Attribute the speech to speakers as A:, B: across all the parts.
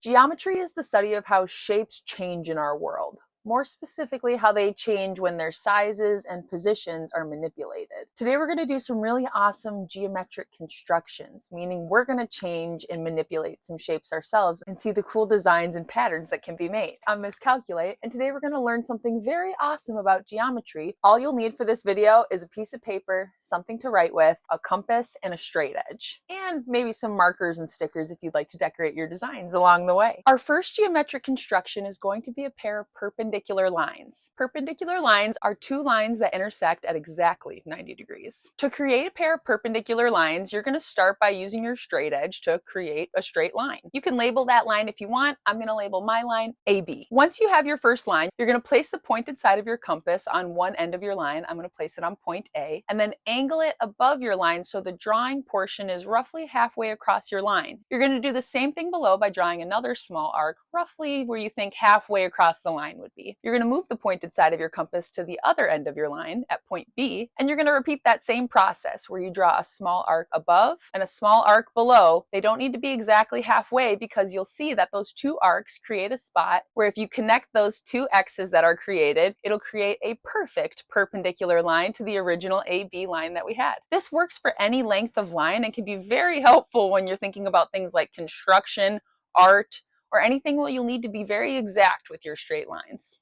A: Geometry is the study of how shapes change in our world. More specifically, how they change when their sizes and positions are manipulated. Today, we're going to do some really awesome geometric constructions, meaning we're going to change and manipulate some shapes ourselves and see the cool designs and patterns that can be made. I'm Miss Calculate, and today we're going to learn something very awesome about geometry. All you'll need for this video is a piece of paper, something to write with, a compass, and a straight edge, and maybe some markers and stickers if you'd like to decorate your designs along the way. Our first geometric construction is going to be a pair of perpendicular lines. Perpendicular lines are two lines that intersect at exactly 90 degrees. To create a pair of perpendicular lines, you're going to start by using your straight edge to create a straight line. You can label that line if you want. I'm going to label my line AB. Once you have your first line, you're going to place the pointed side of your compass on one end of your line. I'm going to place it on point A, and then angle it above your line so the drawing portion is roughly halfway across your line. You're going to do the same thing below by drawing another small arc, roughly where you think halfway across the line would be. You're going to move the pointed side of your compass to the other end of your line at point B, and you're going to repeat that same process where you draw a small arc above and a small arc below. They don't need to be exactly halfway because you'll see that those two arcs create a spot where if you connect those two X's that are created, it'll create a perfect perpendicular line to the original AB line that we had. This works for any length of line and can be very helpful when you're thinking about things like construction, art, or anything where you'll need to be very exact with your straight lines.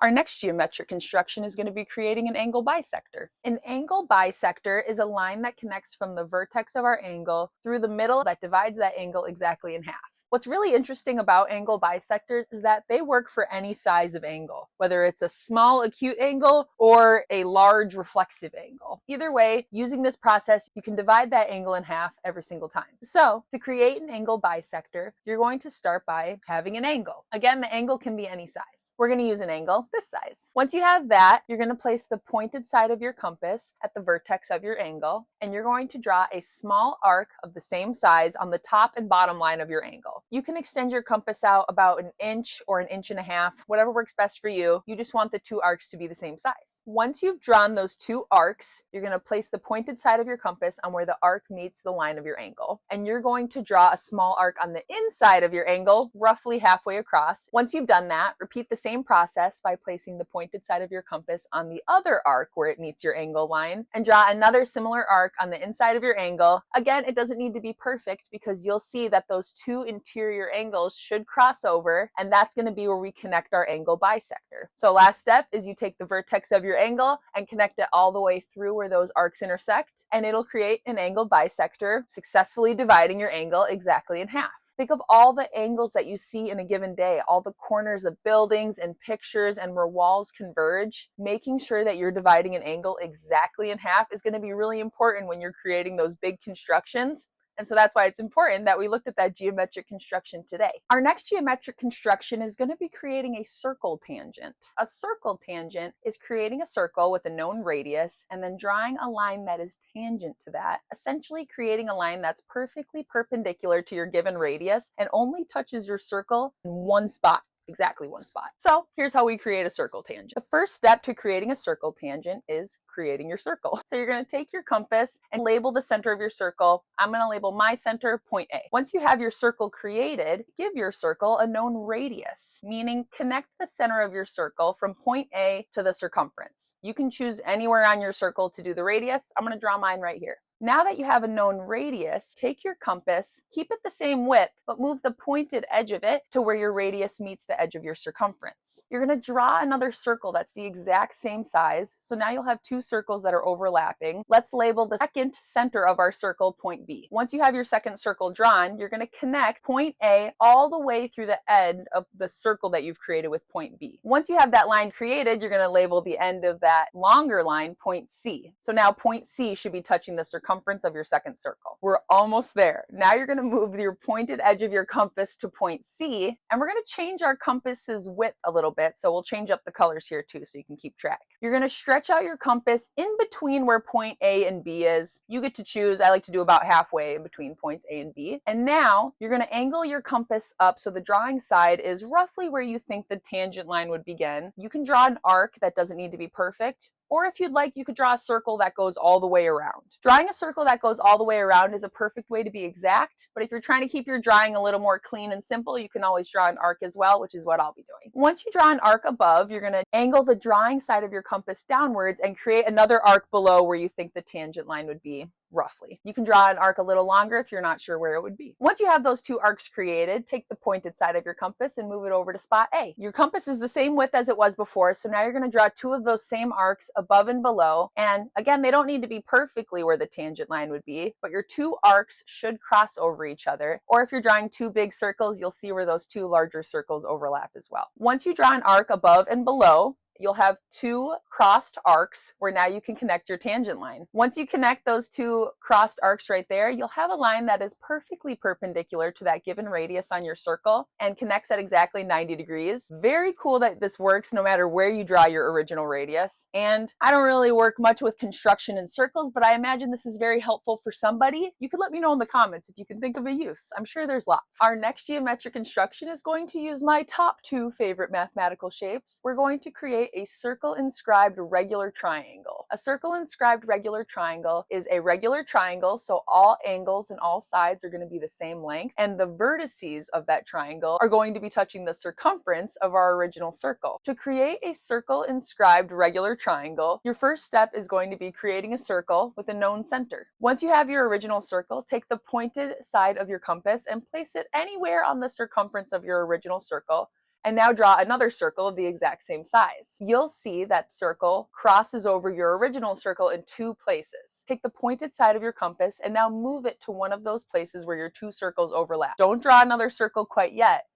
A: Our next geometric construction is going to be creating an angle bisector. An angle bisector is a line that connects from the vertex of our angle through the middle that divides that angle exactly in half. What's really interesting about angle bisectors is that they work for any size of angle, whether it's a small acute angle or a large reflexive angle. Either way, using this process, you can divide that angle in half every single time. So, to create an angle bisector, you're going to start by having an angle. Again, the angle can be any size. We're going to use an angle this size. Once you have that, you're going to place the pointed side of your compass at the vertex of your angle, and you're going to draw a small arc of the same size on the top and bottom line of your angle. You can extend your compass out about an inch or an inch and a half, whatever works best for you. You just want the two arcs to be the same size. Once you've drawn those two arcs, you're going to place the pointed side of your compass on where the arc meets the line of your angle. And you're going to draw a small arc on the inside of your angle, roughly halfway across. Once you've done that, repeat the same process by placing the pointed side of your compass on the other arc where it meets your angle line, and draw another similar arc on the inside of your angle. Again, it doesn't need to be perfect because you'll see that those two interior angles should cross over, and that's going to be where we connect our angle bisector. So last step is you take the vertex of your angle and connect it all the way through where those arcs intersect, and it'll create an angle bisector, successfully dividing your angle exactly in half. Think of all the angles that you see in a given day, all the corners of buildings and pictures and where walls converge. Making sure that you're dividing an angle exactly in half is going to be really important when you're creating those big constructions. And so that's why it's important that we looked at that geometric construction today. Our next geometric construction is going to be creating a circle tangent. A circle tangent is creating a circle with a known radius and then drawing a line that is tangent to that, essentially creating a line that's perfectly perpendicular to your given radius and only touches your circle in one spot. Exactly one spot. So here's how we create a circle tangent. The first step to creating a circle tangent is creating your circle. So you're going to take your compass and label the center of your circle. I'm going to label my center point A. Once you have your circle created, give your circle a known radius, meaning connect the center of your circle from point A to the circumference. You can choose anywhere on your circle to do the radius. I'm going to draw mine right here. Now that you have a known radius, take your compass, keep it the same width, but move the pointed edge of it to where your radius meets the edge of your circumference. You're going to draw another circle that's the exact same size, so now you'll have two circles that are overlapping. Let's label the second center of our circle point B. Once you have your second circle drawn, you're going to connect point A all the way through the end of the circle that you've created with point B. Once you have that line created, you're going to label the end of that longer line point C. So now point C should be touching the circumference of your second circle. We're almost there. Now you're going to move your pointed edge of your compass to point C, and we're going to change our compass's width a little bit, so we'll change up the colors here too so you can keep track. You're going to stretch out your compass in between where point A and B is. You get to choose. I like to do about halfway in between points A and B. And now you're going to angle your compass up so the drawing side is roughly where you think the tangent line would begin. You can draw an arc that doesn't need to be perfect. Or if you'd like, you could draw a circle that goes all the way around. Drawing a circle that goes all the way around is a perfect way to be exact, but if you're trying to keep your drawing a little more clean and simple, you can always draw an arc as well, which is what I'll be doing. Once you draw an arc above, you're going to angle the drawing side of your compass downwards and create another arc below where you think the tangent line would be. Roughly. You can draw an arc a little longer if you're not sure where it would be. Once you have those two arcs created, take the pointed side of your compass and move it over to spot A. Your compass is the same width as it was before, so now you're going to draw two of those same arcs above and below. And again, they don't need to be perfectly where the tangent line would be, but your two arcs should cross over each other. Or if you're drawing two big circles, you'll see where those two larger circles overlap as well. Once you draw an arc above and below, you'll have two crossed arcs where now you can connect your tangent line. Once you connect those two crossed arcs right there, you'll have a line that is perfectly perpendicular to that given radius on your circle and connects at exactly 90 degrees. Very cool that this works no matter where you draw your original radius. And I don't really work much with construction in circles, but I imagine this is very helpful for somebody. You could let me know in the comments if you can think of a use. I'm sure there's lots. Our next geometric construction is going to use my top two favorite mathematical shapes. We're going to create a circle inscribed regular triangle. A circle inscribed regular triangle is a regular triangle, so all angles and all sides are going to be the same length, and the vertices of that triangle are going to be touching the circumference of our original circle. To create a circle inscribed regular triangle, your first step is going to be creating a circle with a known center. Once you have your original circle, take the pointed side of your compass and place it anywhere on the circumference of your original circle. And now draw another circle of the exact same size. You'll see that circle crosses over your original circle in two places. Take the pointed side of your compass and now move it to one of those places where your two circles overlap. Don't draw another circle quite yet.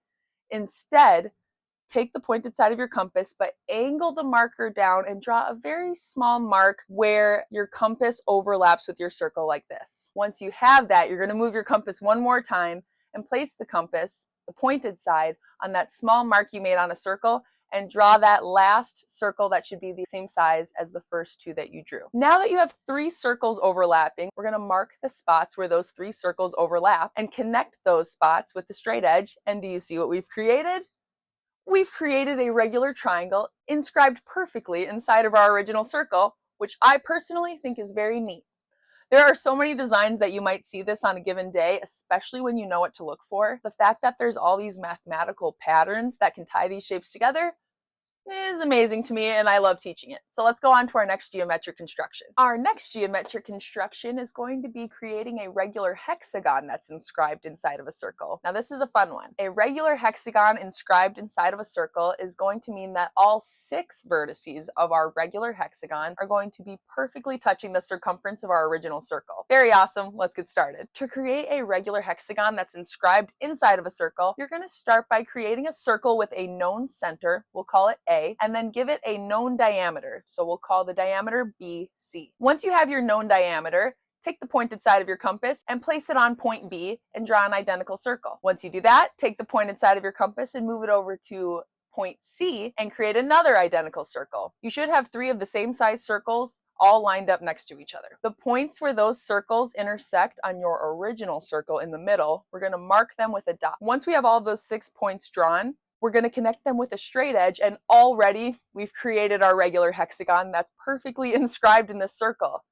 A: Instead, take the pointed side of your compass, but angle the marker down and draw a very small mark where your compass overlaps with your circle like this. Once you have that, you're going to move your compass one more time and place the compass, the pointed side, on that small mark you made on a circle and draw that last circle that should be the same size as the first two that you drew. Now that you have three circles overlapping, we're going to mark the spots where those three circles overlap and connect those spots with the straight edge. And do you see what we've created? We've created a regular triangle inscribed perfectly inside of our original circle, which I personally think is very neat. There are so many designs that you might see this on a given day, especially when you know what to look for. The fact that there's all these mathematical patterns that can tie these shapes together is amazing to me, and I love teaching it. So let's go on to our next geometric construction. Our next geometric construction is going to be creating a regular hexagon that's inscribed inside of a circle. Now this is a fun one. A regular hexagon inscribed inside of a circle is going to mean that all 6 vertices of our regular hexagon are going to be perfectly touching the circumference of our original circle. Very awesome. Let's get started. To create a regular hexagon that's inscribed inside of a circle, you're going to start by creating a circle with a known center. We'll call it A, and then give it a known diameter. So we'll call the diameter BC. Once you have your known diameter, take the pointed side of your compass and place it on point B and draw an identical circle. Once you do that, take the pointed side of your compass and move it over to point C and create another identical circle. You should have 3 of the same size circles all lined up next to each other. The points where those circles intersect on your original circle in the middle, we're going to mark them with a dot. Once we have all those 6 points drawn, we're going to connect them with a straight edge, and already we've created our regular hexagon that's perfectly inscribed in this circle.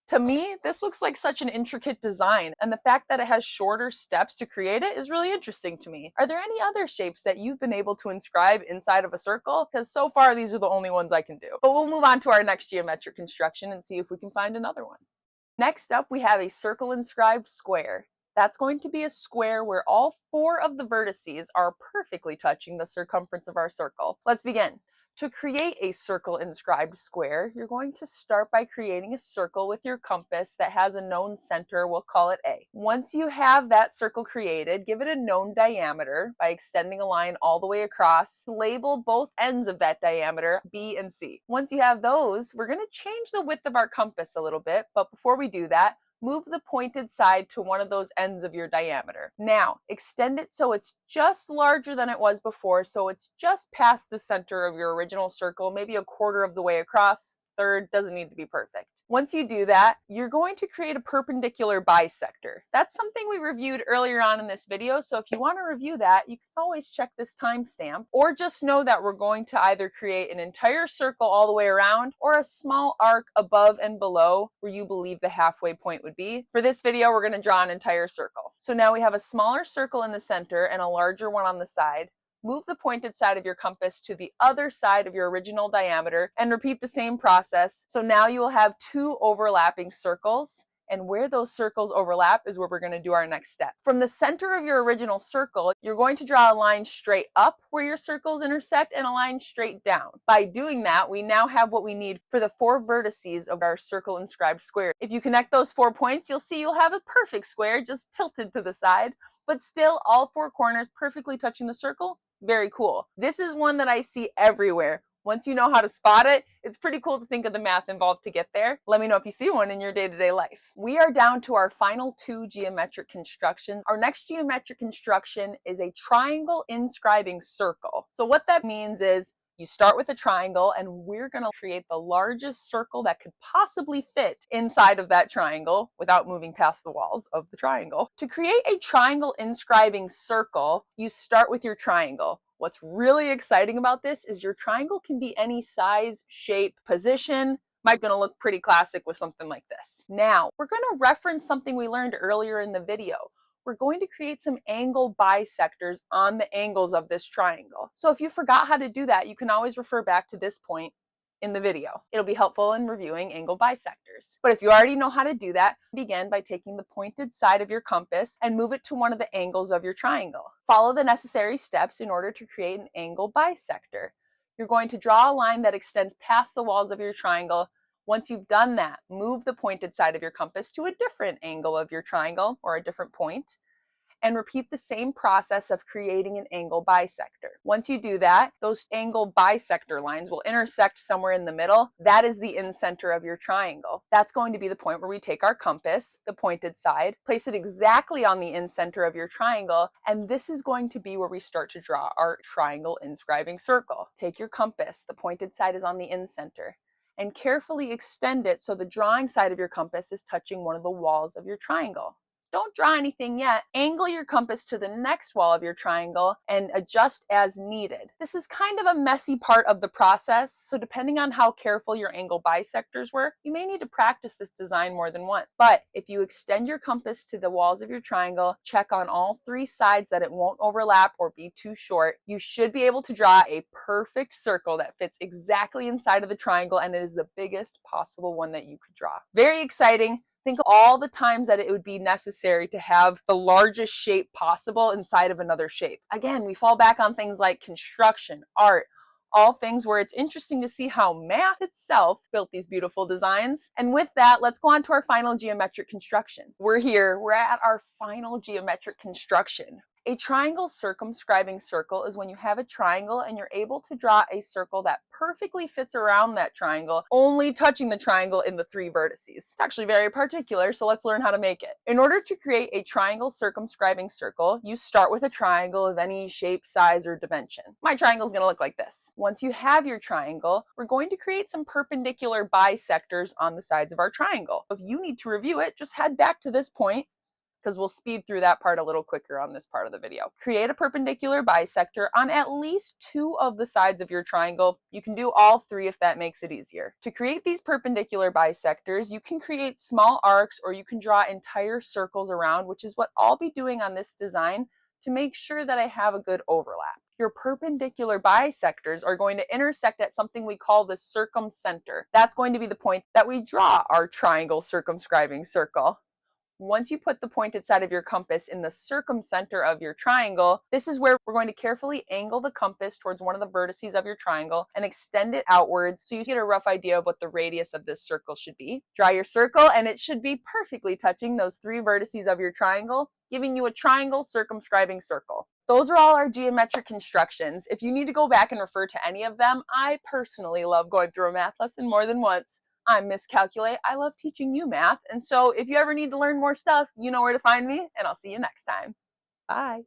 A: To me, this looks like such an intricate design, and the fact that it has shorter steps to create it is really interesting to me. Are there any other shapes that you've been able to inscribe inside of a circle? Because so far, these are the only ones I can do. But we'll move on to our next geometric construction and see if we can find another one. Next up, we have a circle inscribed square. That's going to be a square where all 4 of the vertices are perfectly touching the circumference of our circle. Let's begin. To create a circle inscribed square, you're going to start by creating a circle with your compass that has a known center. We'll call it A. Once you have that circle created, give it a known diameter by extending a line all the way across. Label both ends of that diameter B and C. Once you have those, we're going to change the width of our compass a little bit, but before we do that, move the pointed side to one of those ends of your diameter. Now, extend it so it's just larger than it was before, so it's just past the center of your original circle, maybe a quarter of the way across. third, doesn't need to be perfect. Once you do that, you're going to create a perpendicular bisector. That's something we reviewed earlier on in this video, so if you want to review that, you can always check this timestamp, or just know that we're going to either create an entire circle all the way around or a small arc above and below where you believe the halfway point would be. For this video, we're going to draw an entire circle. So now we have a smaller circle in the center and a larger one on the side. Move the pointed side of your compass to the other side of your original diameter and repeat the same process. So now you will have two overlapping circles, and where those circles overlap is where we're going to do our next step. From the center of your original circle, you're going to draw a line straight up where your circles intersect and a line straight down. By doing that, we now have what we need for the 4 vertices of our circle inscribed square. If you connect those 4 points, you'll see you'll have a perfect square just tilted to the side, but still all 4 corners perfectly touching the circle. Very cool. This is one that I see everywhere. Once you know how to spot it, it's pretty cool to think of the math involved to get there. Let me know if you see one in your day-to-day life. We are down to our final 2 geometric constructions. Our next geometric construction is a triangle inscribing circle. So what that means is you start with a triangle, and we're going to create the largest circle that could possibly fit inside of that triangle without moving past the walls of the triangle. To create a triangle inscribing circle, you start with your triangle. What's really exciting about this is your triangle can be any size, shape, position. Mine's going to look pretty classic with something like this. Now, we're going to reference something we learned earlier in the video. We're going to create some angle bisectors on the angles of this triangle. So if you forgot how to do that, you can always refer back to this point in the video. It'll be helpful in reviewing angle bisectors. But if you already know how to do that, begin by taking the pointed side of your compass and move it to one of the angles of your triangle. Follow the necessary steps in order to create an angle bisector. You're going to draw a line that extends past the walls of your triangle. Once you've done that, move the pointed side of your compass to a different angle of your triangle or a different point, and repeat the same process of creating an angle bisector. Once you do that, those angle bisector lines will intersect somewhere in the middle. That is the in-center of your triangle. That's going to be the point where we take our compass, the pointed side, place it exactly on the in-center of your triangle, and this is going to be where we start to draw our triangle inscribing circle. Take your compass, the pointed side is on the in-center, and carefully extend it so the drawing side of your compass is touching one of the walls of your triangle. Don't draw anything yet. Angle your compass to the next wall of your triangle and adjust as needed. This is kind of a messy part of the process, so depending on how careful your angle bisectors were, you may need to practice this design more than once. But if you extend your compass to the walls of your triangle, check on all 3 sides that it won't overlap or be too short, you should be able to draw a perfect circle that fits exactly inside of the triangle, and it is the biggest possible one that you could draw. Very exciting. Think of all the times that it would be necessary to have the largest shape possible inside of another shape. Again, we fall back on things like construction, art, all things where it's interesting to see how math itself built these beautiful designs. And with that, let's go on to our final geometric construction. We're at our final geometric construction. A triangle circumscribing circle is when you have a triangle and you're able to draw a circle that perfectly fits around that triangle, only touching the triangle in the 3 vertices. It's actually very particular, so let's learn how to make it. In order to create a triangle circumscribing circle, you start with a triangle of any shape, size, or dimension. My triangle is going to look like this. Once you have your triangle, we're going to create some perpendicular bisectors on the sides of our triangle. If you need to review it, just head back to this point, because we'll speed through that part a little quicker on this part of the video. Create a perpendicular bisector on at least 2 of the sides of your triangle. You can do all 3 if that makes it easier. To create these perpendicular bisectors, you can create small arcs or you can draw entire circles around, which is what I'll be doing on this design to make sure that I have a good overlap. Your perpendicular bisectors are going to intersect at something we call the circumcenter. That's going to be the point that we draw our triangle circumscribing circle. Once you put the pointed side of your compass in the circumcenter of your triangle, this is where we're going to carefully angle the compass towards one of the vertices of your triangle and extend it outwards so you get a rough idea of what the radius of this circle should be. Draw your circle and it should be perfectly touching those 3 vertices of your triangle, giving you a triangle circumscribing circle. Those are all our geometric constructions. If you need to go back and refer to any of them, I personally love going through a math lesson more than once. I'm Miss Calculate. I love teaching you math. And so if you ever need to learn more stuff, you know where to find me, and I'll see you next time. Bye.